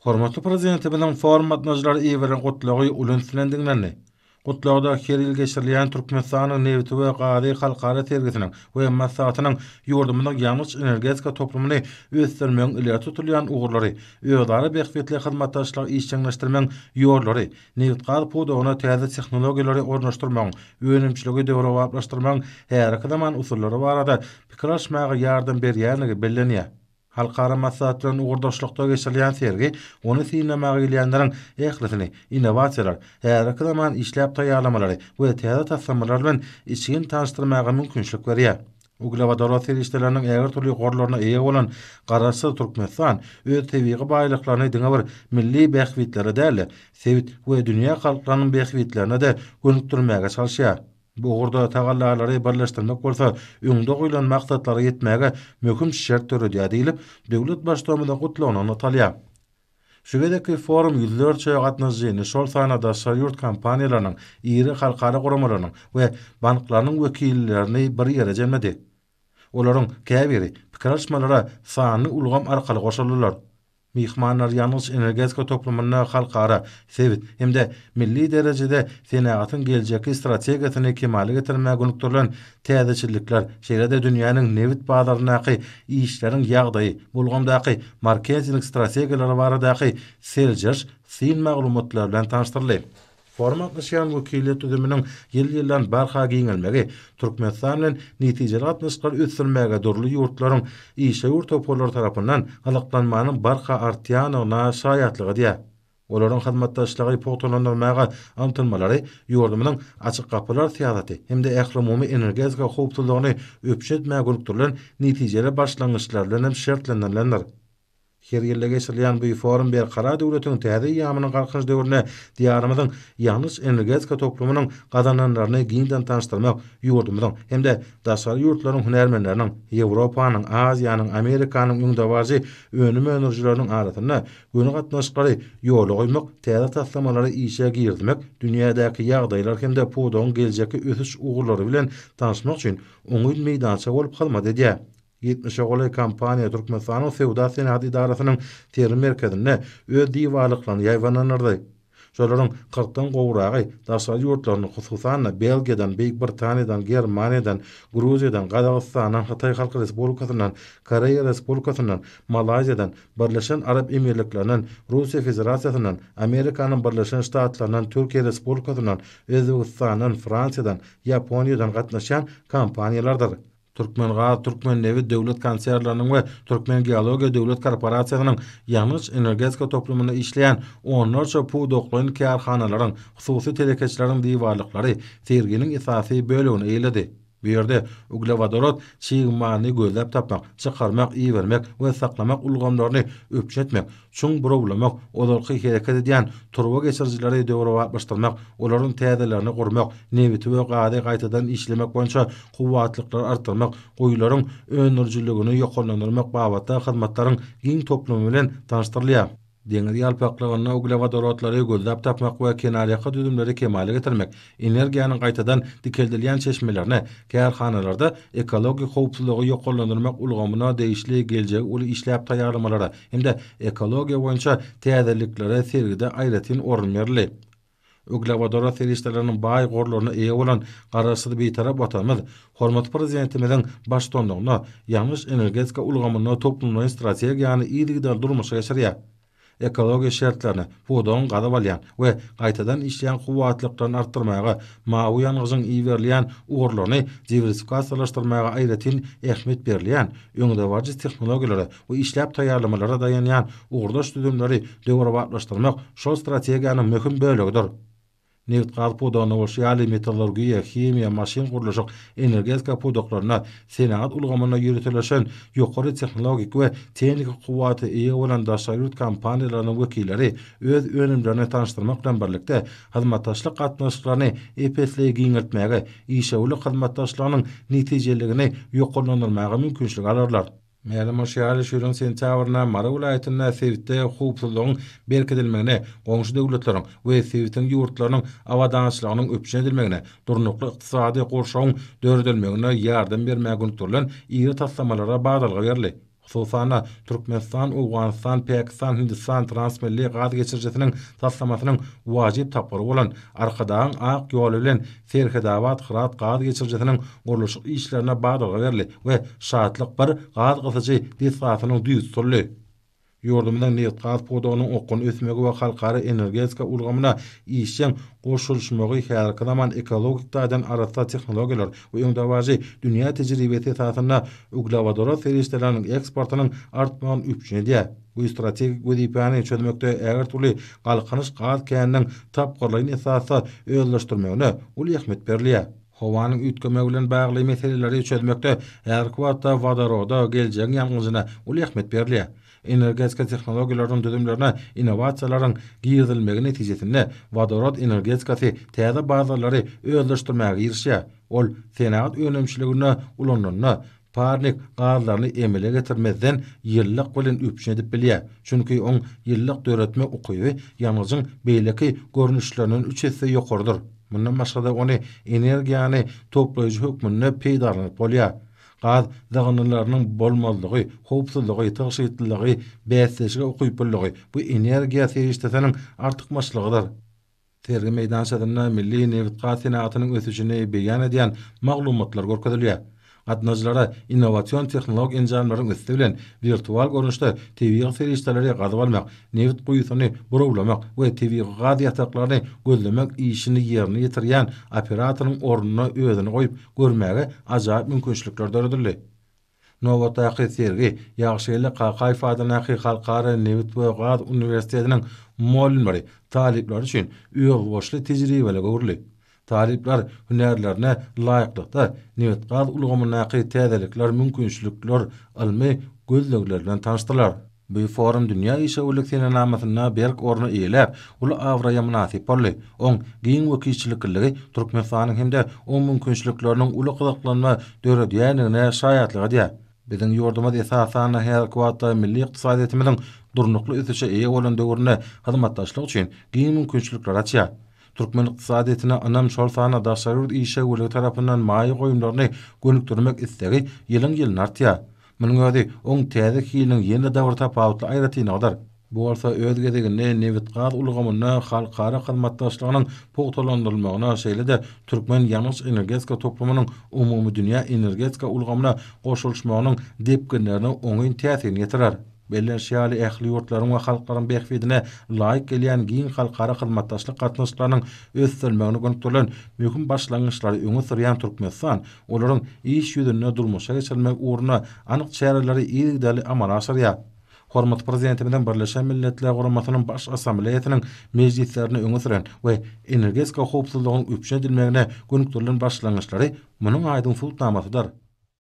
Hormatly prezidentimiň forum gatnaşjylary iýeren gutlagy ulunçlandygyny. Gutlagda her ýyl geçirilýän Türkmenistanyň nebiti we gady halkara tergisiniň we maslahatynyň ýurdumyň ýalňyz energetika toplumyny ösdürmeň ileri tutulýan ugurlary, öýdary behbetli hyzmatdaşlyk işçiňleşdirmeň ýollary, nebit galy pudogyna täze tehnologiýalary ornaşdyrmaň, öňümçiligi döwrewaplaşdyrmaň her zaman usullary barada pikir alşmagy ýardam berýänligi bellenýär. Halkara maslahatlaryň ugurdaşlykda geçirilýän sergi, ony sinemagy gelýänleriň ählisini, innovasiýalar, her zaman işläp taýýarlamalary we täze taslamlar bilen işini tanışdyrmaga mümkinçilik berýär. Uglava serişdelerinin eger türlü gorlaryna eýe bolan garaşsyz Türkmenistan öz tebii baýlyklaryny diňe bir milli behbitlere däl, sevit we dünýä halklarynyň behbitlerine de gönükdirmäge çalışýar. Bu ugurda tagallalary birleşdirmek bolsa, öňde goýulan maksatlary ýetmäge möhüm şert töredýär diýilip, döwlet başlygynda gutlanyny talýar. Şuwedeki forum ýüzlerçe gatnaşjyny şol sanada şaýurt kampaniýalarynyň, iri halkara guramalarynyň we banklarynyň wekillerini bir ýere jemledi. Olaryň käbiri pikir alşmalara sany ulgam arkaly goşuldylar. Mihmanlar ýalňyz energetika toplumyna halkara, sevit hemde milli derejede senagatyn geljeki strategiýasyny kemale getirmäge gönükdirilen täzeçilikler, şeýlede dünýäniň nebit bazarynaky işleriň ýagdaýy, bulgamdaky marketing strategiýalary baradaky seljer, sin maglumatlar bilen tanışdyryldy. Format nişan wekiliyet tüzüminiň ýyl-ýyldan barha giňelmegi, Türkmenistan bilen netijeli gatnaşyklary ösdürmäge durly ýurtlaryň işe ýurt toplary tarapyndan halyklanmanyň barha artýanyna şaýatlygy diýär. Olaryň hyzmatdaşlygy pogtalandyrmaga antylmalary ýurdumyň açyk kapylar siýasaty hemde ähli energetika howpsuzlygyny öpşetmäge gönükdirilen netijeli başlangyçlar bilen hem şertlendirilýär. Her ýerde geçirilýän bu forum berkara döwletiň täze ýamynyň garkyş döwrüne diýarymyzyň ýalňyz energetika toplumynyň gazananlaryny giňden tanışdyrmak ýurdumyň hemde daşary ýurtlaryň hunermenleriniň, Ýewropanyň, Aziýanyň, Amerikanyň öňdäwazy önüm enerjileriniň arasyna göni gatnaşyklary ýola goýmak, täze taslamlary işe girdirmek, dünýädäki ýagdaýlar hemde pudogyň geljeki ösüş ugurlary bilen tanışmak üçin oňy meýdança bolup kalmady diýär. 70 goly kampaniýa Türkmenistanyň Sewda Senat idarasynyň terim merkezinde öz diýwalyklaryny ýaýwanlanyrdy. Şolaryň 40-dan gowragy daşary ýurtlaryny hususan Belgiýadan, Beýik Britaniýadan, Germaniýadan, Gruziýadan, Gazagystanyň, Hatay Halk Respublikasynyň, Koreýa Respublikasynyň, Malaýzyýadan, Birleşen Arap Emirliklerinden, Russiýa Federasiýasynyň, Amerikanyň Birleşen Ştatlarynyň, Türkiýe Respublikasynyň, Özbegistanyň, Fransiýadan, Ýaponiýadan gatnaşan kampaniýalardyr. Türkmen Nevi Döwlet Konserlarynyň we Türkmen Geologiýa Döwlet Korporasiýasynyň ýalňyz energetika toplumyna işleýän onlarça pudoklaryň karhanalaryň, hususy telekeçleriň diýwarlyklary serginiň esasy bölegini eýledi. Bu ýerde uglewadorod çyýmany gözläp tapmak, çykarmak, iýermek we saklamak ulgamlaryny öpşetmek, çuň browlamak, olarky hereket edýän turba geçirjileri döwrewaplaşdyrmak, olaryň täzelerini gurmak, nebiti we gady gaýtadan işlemek boýunça kuwatlyklar artdyrmak, goýularyň öňürjiligini ýokanlandyrmak babatda hyzmatlaryň giň toplumy bilen tanışdyrylýar. Deňiz ýalpaklygyny uglewadorodlary gözläp tapmak we kenarýaka düzümleri kemale getirmek, energiýanyň gaýtadan dikeldilýän çeşmelerini kärhanalarda ekologik howpsuzlygy ýokanlandyrmak ulgamyna değişli geljek uly işläp taýýarlamalary hemde ekologiýa boýunça täzeliklere sergide aýratyn orun berildi. Uglewadora serişdeleriniň baý gorlaryna eýe bolan garaşsyz beýtarap watanymyz, hormatly prezidentimiziň başlandygyna ýalňyz energetika ulgamyna toplumyň strategiýany ýygyda durmuşa geçirýär. Ekologiýa şertlerini pudogyň gada bolýan we gaýtadan işleýän kuwatlyklaryny artdyrmaga, mawy ýalňyzyň iýerleýän ugurlaryny diversifikasiýalaşdyrmaga aýratyn ähmiýet berilýän, öňdäwaji tehnologiýalary we işläp taýýarlamalara dayanýan ugurdaş düzümleri döwrewaplaşdyrmak şol strategiýanyň möhüm bölegidir. Neft gaz pudogyny bolşýaly metallurgiýa, himiýa, maşin guruluşy, energetika pudoklaryna senagat ulgamyna ýürütilen ýokary tehnologik we tehnik kuwaty eýe bolan daşary ýurt kampaniýalarynyň wekilleri öz önümlerini tanışdyrmak bilen birlikde hyzmatdaşlyk gatnaşyklaryny epesle giňeltmäge, işewli hyzmatdaşlygynyň netijeligini ýokanlandyrmaga mümkinçilik alarlar. Mälim şäher şurun sentýabrynda Mara vilayatyna Sewitde howpsuzlygyň berkedilmegine, goňşy döwletleriň we Sewitin ýurtlarynyň awadançylygynyň öpşedilmegine, durnukly ykdysady gorşagyň döredilmegine ýardam bermäge gönükdirilen iri taslamalara bagdalygy berildi. Hususana Türkmenistan, Awganistan, Pakistan, Hindistan transmilli gaz geçirjesiniň taslamasynyň wajyp tapary bolan arkadaň ak ýoly bilen Serhedawat Hırat gaz geçirjesiniň gurulşy işlerine bagdaly berli we şatlyk bir gaz gysyjy disgasynyň düýüs tutuldy. Ýurdumyň neft gaz podogynyň okun ösmegi we halkara energetika ulgamyna işçiň goşulşmagy her zaman ekologik taýdan arasda tehnologiýalar we öňdäwäji dünýä tejribesi esasynda uglawadora serişleriniň eksportynyň artmagyny üpjüne diýär. Bu strategik wezipany çözmekde äger turly galkanyş gaz käniniň tapgyrlygyny esasy özleşdirmegine ul ähmet berilýär. Howanyň ütkeme bilen bagly meseleleri çözmekde her wagtda wadoroda geljeň ýalňyzyna ul ähmet berilýär. Energetika tehnologiýalaryň düzümlerine innovasiýalaryň giýirilmegi netijesinde wadorod energetikasy täze bazalary özleşdirmäge girişýär. Ol senat önemçiligine ulananyna parnik gazlaryny emele getirmezden ýyllyk bilen üpjün edip bilýär. Çünki oň ýyllyk döretme ukyby ýalňyzyň beýleki görnüşlerinden 3 hisse ýokardyr. Mundan başga da ony energiýany toplaýjy hökmüne peýdarlanyp bolýar. Gaz zagynlarynyň bolmazlygy, howpsuzlygy, taşyýytlygy, bäsleşige ukyplygy bu energiýa serişdesiniň artykmaçlygydyr. Tergi meýdançasyna milli neft gaz senatynyň ösüşini beýan edýän maglumatlar görkezilýär. Gatnaşlara innowasion tehnologik enjamlaryň ösüsi bilen virtual görnüşde TV serişdeleri gazyp almak, neft guýusyny burowlamak we TV gaz ýataklaryny gözlemek işini ýerine ýetirýän operatoryň ornuna özüni goýup görmäge ajaýyp mümkinçilikler döredildi. Nowotaqy sergi ýagşyly Qaqay Fadanaky Halkara Neft we Gaz Uniwersitetining molimleri talipler üçin öýgüçli tejribeler görüli. Talipler hünerlerine laýyklykda neft gaz ulgamynaky täzelikler mümkinçilikler almy gözlegler bilen tanışdylar. Bu forum dünýä işäwlik senamasyna berk orny eýlep, ulu awraya munasip boldy. Oň giň wekilçilikleri Türkmenistanyň hemde o mümkinçilikleriniň uly gyzyklanma döredýänine şaýatlyk edýär. Biziň ýurdumyz esasana her wagtda milli ykdysadyýetimiziň durnukly ösüşe eýe bolan döwrüne hyzmatdaşlyk üçin giň mümkinçilikler açýar. Türkmen ykdysadyýetyne anam şol sana daşary işäwlik tarapyndan maýy goýumlaryny gönükdirmek istegi ýylyň artýar. Munyň özi oň täze hiliniň ýene dawr tapawutly aýratynyňdyr. Bu bolsa öz gezeginde neft gaz ulgamyna halkara hyzmatdaşlygynyň pogtalandyrylmagyna şeýle-de türkmen ýalňyş energetika toplumynyň umumy dünýä energetika ulgamyna goşulşmagynyň depkinlerine oňyn täsirini ýetirer. Bellen şäli ähli ýurtlaryň we halklaryň behbidine laýyk gelýän giň halkara hyzmatdaşlyk gatnaşyklarynyň ösdürmegine gönükdirilen möhüm başlangyçlary öňe sürýän Türkmenistan olaryň iş ýüzüne durmuşa geçirmek uğruna anyk çäreleri ýigdäli amal aşyrýar. Hormat prezidentimiň Birleşen Milletler Guramasynyň baş assambleýasynyň mejlislerini öňe süren we energetika howpsuzlygynyň üpjün edilmegine gönükdirilen başlangyçlary munyň aýdyn sultnamasydyr.